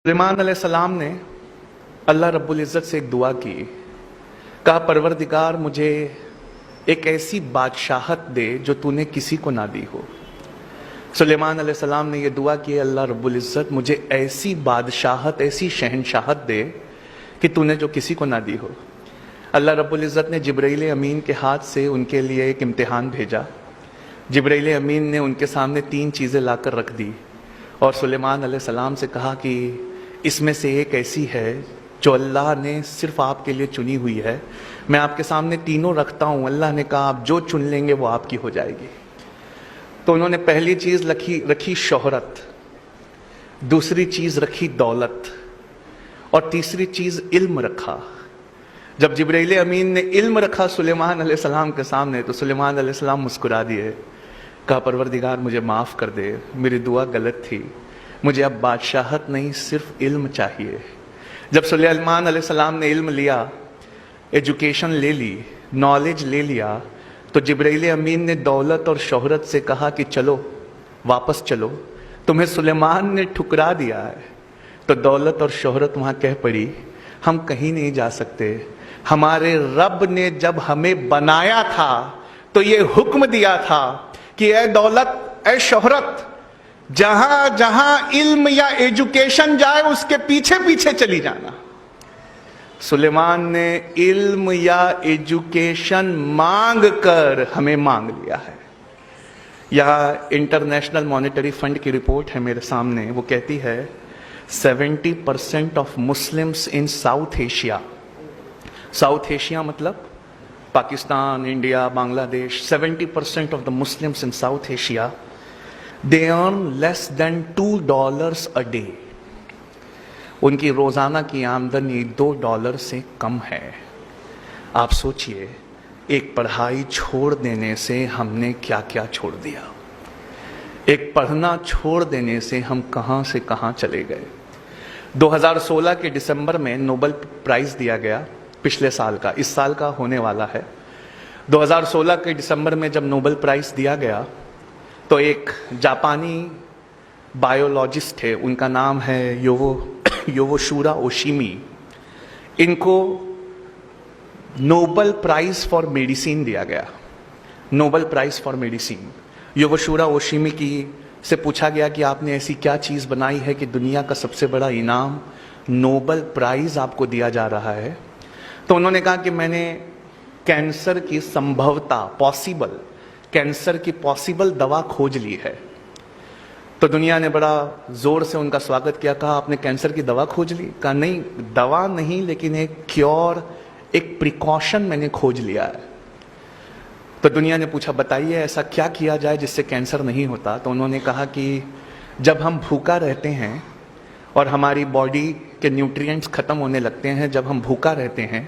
सुलेमान अलैहिस्सलाम ने अल्लाह रब्बुल इज़्ज़त से एक दुआ की, कहा परवरदिगार मुझे एक ऐसी बादशाहत दे जो तूने किसी को ना दी हो। सुलेमान अलैहिस्सलाम ने यह दुआ की, अल्लाह रब्बुल इज़्ज़त मुझे ऐसी बादशाहत, ऐसी शहनशाहत दे कि तूने जो किसी को ना दी हो। अल्लाह रब्बुल इज़्ज़त ने जिब्राइल अमीन के हाथ से उनके लिए एक इम्तिहान भेजा। जिब्राइल अमीन ने उनके सामने 3 चीज़ें लाकर रख दी और सुलेमान अलैहिस्सलाम से कहा कि इसमें से एक ऐसी है जो अल्लाह ने सिर्फ आपके लिए चुनी हुई है। मैं आपके सामने तीनों रखता हूँ। अल्लाह ने कहा आप जो चुन लेंगे वो आपकी हो जाएगी। तो उन्होंने पहली चीज़ रखी शोहरत, दूसरी चीज़ रखी दौलत और तीसरी चीज़ इल्म रखा। जब जिब्राइल अमीन ने इल्म रखा सुलेमान अलैहिस्सलाम के सामने तो सुलेमान अलैहिस्सलाम मुस्कुरा दिए, कहा परवरदिगार मुझे माफ़ कर दे, मेरी दुआ गलत थी, मुझे अब बादशाहत नहीं सिर्फ इल्म चाहिए। जब सुलेमान अलैहिस्सलाम ने इल्म लिया, एजुकेशन ले ली, नॉलेज ले लिया, तो जिब्राइल अमीन ने दौलत और शोहरत से कहा कि चलो वापस चलो, तुम्हें सुलेमान ने ठुकरा दिया है। तो दौलत और शोहरत वहाँ कह पड़ी हम कहीं नहीं जा सकते, हमारे रब ने जब हमें बनाया था तो ये हुक्म दिया था कि ए दौलत, ए शोहरत, जहां जहां इल्म या एजुकेशन जाए उसके पीछे पीछे चली जाना। सुलेमान ने इल्म या एजुकेशन मांग कर हमें मांग लिया है। यह इंटरनेशनल मॉनेटरी फंड की रिपोर्ट है मेरे सामने, वो कहती है 70% of Muslims in South Asia, South Asia मतलब Pakistan, India, Bangladesh, 70% of the Muslims in South Asia, they earn less than $2 a day. उनकी रोज़ाना की आमदनी $2 से कम है। आप सोचिए, एक पढ़ाई छोड़ देने से हमने क्या क्या छोड़ दिया। एक पढ़ना छोड़ देने से हम कहाँ से कहाँ चले गए। 2016 के दिसंबर में नोबेल प्राइज़ दिया गया, पिछले साल का, इस साल का होने वाला है। 2016 के दिसंबर में जब नोबेल प्राइज़ दिया गया तो एक जापानी बायोलॉजिस्ट थे, उनका नाम है योवोशुरा ओशिमी। इनको नोबेल प्राइज़ फॉर मेडिसिन दिया गया, नोबेल प्राइज़ फॉर मेडिसिन। योवोशुरा ओशिमी की से पूछा गया कि आपने ऐसी क्या चीज़ बनाई है कि दुनिया का सबसे बड़ा इनाम नोबेल प्राइज़ आपको दिया जा रहा है। तो उन्होंने कहा कि मैंने कैंसर की संभवता, पॉसिबल, कैंसर की पॉसिबल दवा खोज ली है। तो दुनिया ने बड़ा जोर से उनका स्वागत किया, कहा आपने कैंसर की दवा खोज ली? कहा नहीं, दवा नहीं, लेकिन एक क्योर, एक प्रिकॉशन मैंने खोज लिया है। तो दुनिया ने पूछा बताइए ऐसा क्या किया जाए जिससे कैंसर नहीं होता। तो उन्होंने कहा कि जब हम भूखा रहते हैं और हमारी बॉडी के न्यूट्रिएंट्स खत्म होने लगते हैं, जब हम भूखा रहते हैं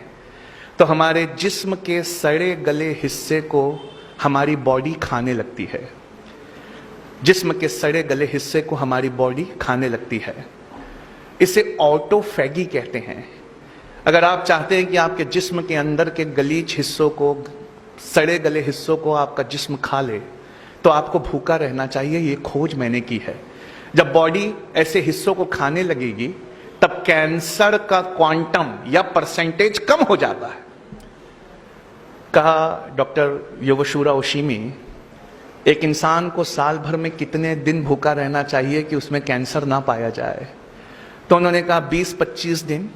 तो हमारे जिस्म के सड़े गले हिस्से को हमारी बॉडी खाने लगती है। जिस्म के सड़े गले हिस्से को हमारी बॉडी खाने लगती है। इसे ऑटोफैगी कहते हैं। अगर आप चाहते हैं कि आपके जिस्म के अंदर के गलीच हिस्सों को, सड़े गले हिस्सों को आपका जिस्म खा ले तो आपको भूखा रहना चाहिए। ये खोज मैंने की है। जब बॉडी ऐसे हिस्सों को खाने लगेगी तब कैंसर का क्वांटम या परसेंटेज कम हो जाता है। कहा डॉक्टर योवोशुरा ओशिमी, एक इंसान को साल भर में कितने दिन भूखा रहना चाहिए कि उसमें कैंसर ना पाया जाए? तो उन्होंने कहा 20-25 दिन,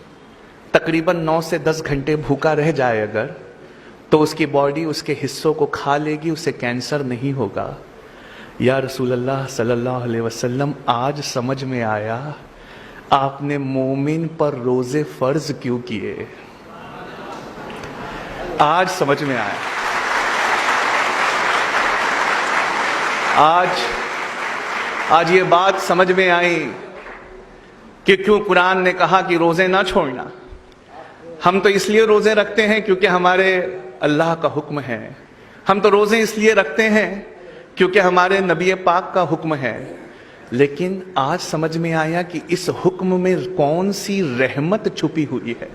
तकरीबन 9 से 10 घंटे भूखा रह जाए अगर, तो उसकी बॉडी उसके हिस्सों को खा लेगी, उसे कैंसर नहीं होगा। या रसूल अल्लाह सल्लल्लाहु अलैहि वसल्लम, आज समझ में आया आपने मोमिन पर रोजे फर्ज क्यों किए। आज समझ में आया। आज ये बात समझ में आई कि क्यों कुरान ने कहा कि रोजे ना छोड़ना। हम तो इसलिए रोजे रखते हैं क्योंकि हमारे अल्लाह का हुक्म है। हम तो रोजे इसलिए रखते हैं क्योंकि हमारे नबी पाक का हुक्म है। लेकिन आज समझ में आया कि इस हुक्म में कौन सी रहमत छुपी हुई है।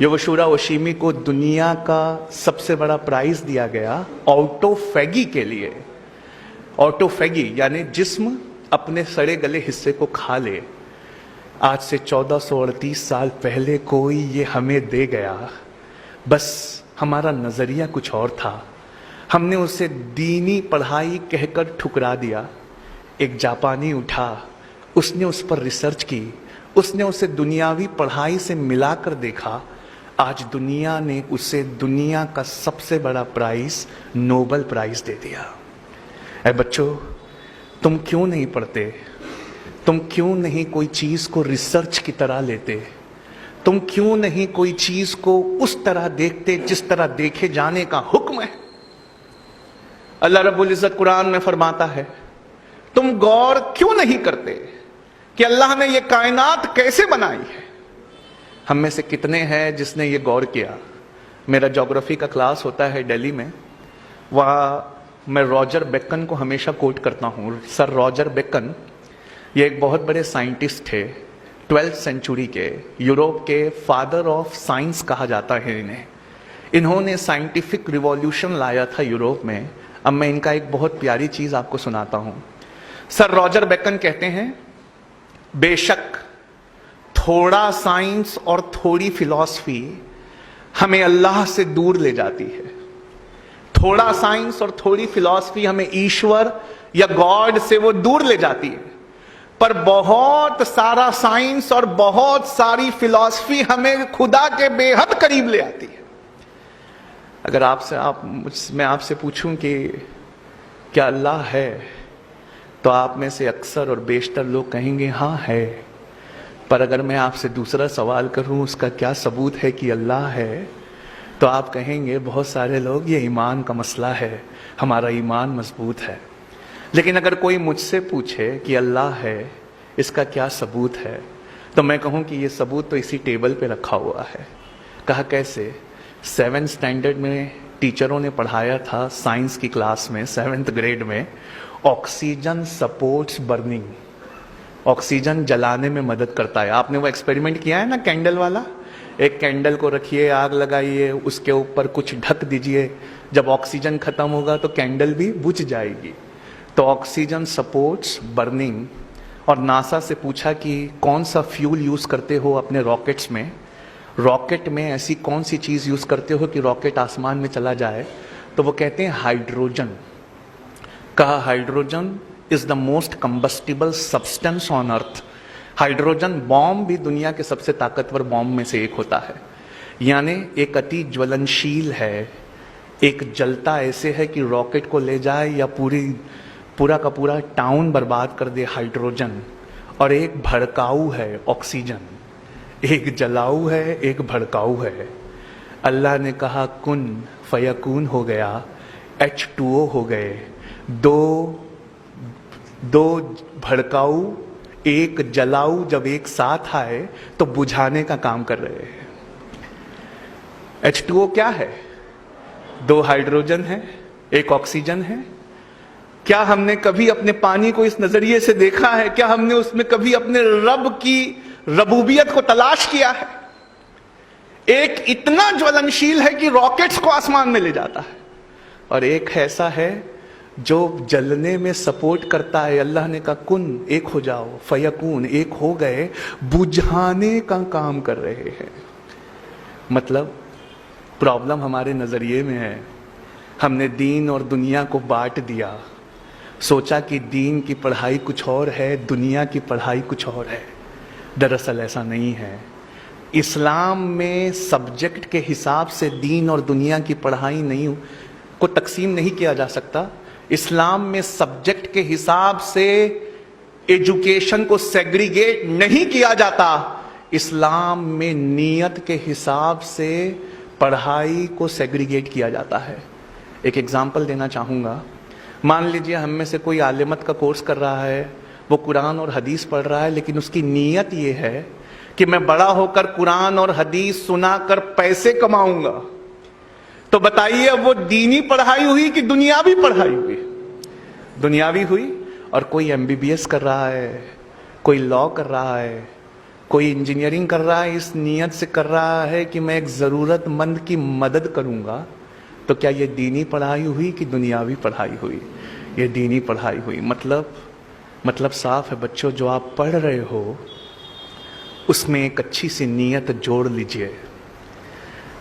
योवोशुरा ओशिमी को दुनिया का सबसे बड़ा प्राइज दिया गया ऑटोफैगी के लिए। ऑटोफैगी यानी जिस्म अपने सड़े गले हिस्से को खा ले। आज से 1438 साल पहले कोई ये हमें दे गया, बस हमारा नजरिया कुछ और था, हमने उसे दीनी पढ़ाई कहकर ठुकरा दिया। एक जापानी उठा, उसने उस पर रिसर्च की, उसने उसे दुनियावी पढ़ाई से मिलाकर देखा। आज दुनिया ने उसे दुनिया का सबसे बड़ा प्राइज, नोबेल प्राइज दे दिया। ऐ बच्चों, तुम क्यों नहीं पढ़ते? तुम क्यों नहीं कोई चीज को रिसर्च की तरह लेते? तुम क्यों नहीं कोई चीज को उस तरह देखते जिस तरह देखे जाने का हुक्म है? अल्लाह रब्बुल इज्जत कुरान में फरमाता है, तुम गौर क्यों नहीं करते कि अल्लाह ने यह कायनात कैसे बनाई है? हम में से कितने हैं जिसने ये गौर किया? मेरा ज्योग्राफी का क्लास होता है दिल्ली में, वहाँ मैं रॉजर बेकन को हमेशा कोट करता हूँ। सर रॉजर बेकन ये एक बहुत बड़े साइंटिस्ट थे, 12th सेंचुरी के, यूरोप के फादर ऑफ साइंस कहा जाता है इन्हें। इन्होंने साइंटिफिक रिवॉल्यूशन लाया था यूरोप में। अब मैं इनका एक बहुत प्यारी चीज आपको सुनाता हूँ। सर रॉजर बेकन कहते हैं, बेशक थोड़ा साइंस और थोड़ी फिलॉसफी हमें अल्लाह से दूर ले जाती है। थोड़ा साइंस और थोड़ी फिलॉसफी हमें ईश्वर या गॉड से वो दूर ले जाती है, पर बहुत सारा साइंस और बहुत सारी फिलॉसफी हमें खुदा के बेहद करीब ले आती है। अगर मैं आपसे पूछूं कि क्या अल्लाह है, तो आप में से अक्सर और बेशतर लोग कहेंगे हाँ है। पर अगर मैं आपसे दूसरा सवाल करूं, उसका क्या सबूत है कि अल्लाह है, तो आप कहेंगे बहुत सारे लोग ये ईमान का मसला है, हमारा ईमान मजबूत है। लेकिन अगर कोई मुझसे पूछे कि अल्लाह है, इसका क्या सबूत है, तो मैं कहूं कि ये सबूत तो इसी टेबल पे रखा हुआ है। कहा कैसे? 7th स्टैंडर्ड में टीचरों ने पढ़ाया था साइंस की क्लास में, 7th ग्रेड में, ऑक्सीजन सपोर्ट्स बर्निंग। ऑक्सीजन जलाने में मदद करता है। आपने वो एक्सपेरिमेंट किया है ना, कैंडल वाला? एक कैंडल को रखिए, आग लगाइए, उसके ऊपर कुछ ढक दीजिए, जब ऑक्सीजन खत्म होगा तो कैंडल भी बुझ जाएगी। तो ऑक्सीजन सपोर्ट्स बर्निंग। और नासा से पूछा कि कौन सा फ्यूल यूज करते हो अपने रॉकेट्स में, रॉकेट में ऐसी कौन सी चीज यूज करते हो कि रॉकेट आसमान में चला जाए? तो वो कहते हैं हाइड्रोजन। कहा hydrogen is the most combustible substance on earth. Hydrogen bomb भी दुनिया के सबसे ताकतवर बॉम्ब में से एक होता है, यानी एक अति ज्वलनशील है। एक जलता ऐसे है कि रॉकेट को ले जाए या पूरा का पूरा टाउन बर्बाद कर दे, हाइड्रोजन। और एक भड़काऊ है, ऑक्सीजन। एक जलाऊ है, एक भड़काऊ है। अल्लाह ने कहा कुन फयकून हो गया, H2O हो गए। दो भड़काऊ एक जलाऊ जब एक साथ आए तो बुझाने का काम कर रहे हैं। H2O क्या है? 2 हाइड्रोजन है, एक ऑक्सीजन है। क्या हमने कभी अपने पानी को इस नजरिए से देखा है? क्या हमने उसमें कभी अपने रब की रबूबियत को तलाश किया है? एक इतना ज्वलनशील है कि रॉकेट्स को आसमान में ले जाता है, और एक ऐसा है जो जलने में सपोर्ट करता है। अल्लाह ने कहा कुन, एक हो जाओ, फयकून, एक हो गए, बुझाने का काम कर रहे हैं। मतलब प्रॉब्लम हमारे नजरिए में है। हमने दीन और दुनिया को बांट दिया, सोचा कि दीन की पढ़ाई कुछ और है, दुनिया की पढ़ाई कुछ और है। दरअसल ऐसा नहीं है। इस्लाम में सब्जेक्ट के हिसाब से दीन और दुनिया की पढ़ाई नहीं को तकसीम नहीं किया जा सकता। इस्लाम में सब्जेक्ट के हिसाब से एजुकेशन को सेग्रीगेट नहीं किया जाता। इस्लाम में नियत के हिसाब से पढ़ाई को सेग्रीगेट किया जाता है। एक एग्जाम्पल देना चाहूँगा। मान लीजिए हम में से कोई आलिमत का कोर्स कर रहा है, वो कुरान और हदीस पढ़ रहा है, लेकिन उसकी नीयत ये है कि मैं बड़ा होकर कुरान और हदीस सुनाकर पैसे कमाऊंगा। तो बताइए वो दीनी पढ़ाई हुई कि दुनियावी पढ़ाई हुई? दुनियावी हुई। और कोई MBBS कर रहा है, कोई लॉ कर रहा है, कोई इंजीनियरिंग कर रहा है, इस नीयत से कर रहा है कि मैं एक जरूरतमंद की मदद करूंगा। तो क्या ये दीनी पढ़ाई हुई कि दुनियावी पढ़ाई हुई? ये दीनी पढ़ाई हुई। मतलब साफ है बच्चों, जो आप पढ़ रहे हो उसमें एक अच्छी सी नीयत जोड़ लीजिए।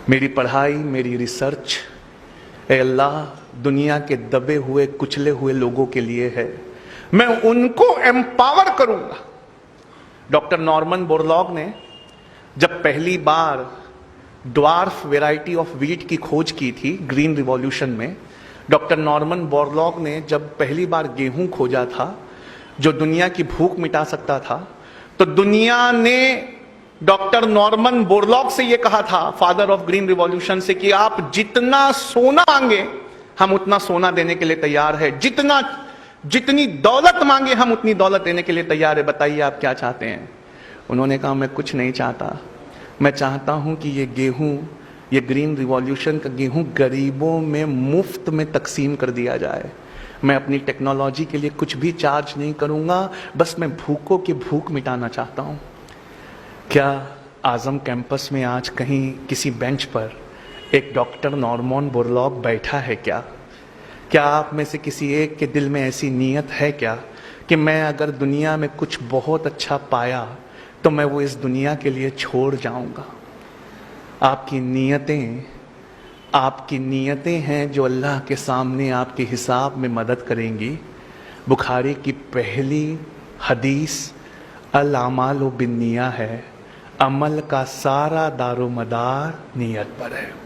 मेरी पढ़ाई, मेरी रिसर्च, ए अल्लाह, दुनिया के दबे हुए कुचले हुए लोगों के लिए है। मैं उनको एम्पावर करूंगा। डॉक्टर नॉर्मन बोरलॉग ने जब पहली बार ड्वार्फ वेराइटी ऑफ वीट की खोज की थी ग्रीन रिवॉल्यूशन में, डॉक्टर नॉर्मन बोरलॉग ने जब पहली बार गेहूं खोजा था जो दुनिया की भूख मिटा सकता था, तो दुनिया ने डॉक्टर नॉर्मन बोरलॉग से यह कहा था, फादर ऑफ ग्रीन रिवॉल्यूशन से, कि आप जितना सोना मांगे हम उतना सोना देने के लिए तैयार है, जितनी दौलत मांगे हम उतनी दौलत देने के लिए तैयार है, बताइए आप क्या चाहते हैं। उन्होंने कहा, मैं कुछ नहीं चाहता, मैं चाहता हूं कि ये गेहूं, ये ग्रीन रिवॉल्यूशन का गेहूं गरीबों में मुफ्त में तकसीम कर दिया जाए। मैं अपनी टेक्नोलॉजी के लिए कुछ भी चार्ज नहीं करूंगा, बस मैं भूखों की भूख मिटाना चाहता हूं। क्या आजम कैंपस में आज कहीं किसी बेंच पर एक डॉक्टर नॉर्मन बोरलॉग बैठा है क्या? क्या आप में से किसी एक के दिल में ऐसी नीयत है क्या कि मैं अगर दुनिया में कुछ बहुत अच्छा पाया तो मैं वो इस दुनिया के लिए छोड़ जाऊंगा? आपकी नीयतें हैं जो अल्लाह के सामने आपके हिसाब में मदद करेंगी। बुखारी की पहली हदीस अल अमालु बिन्निया है, अमल का सारा दारोमदार नीयत पर है।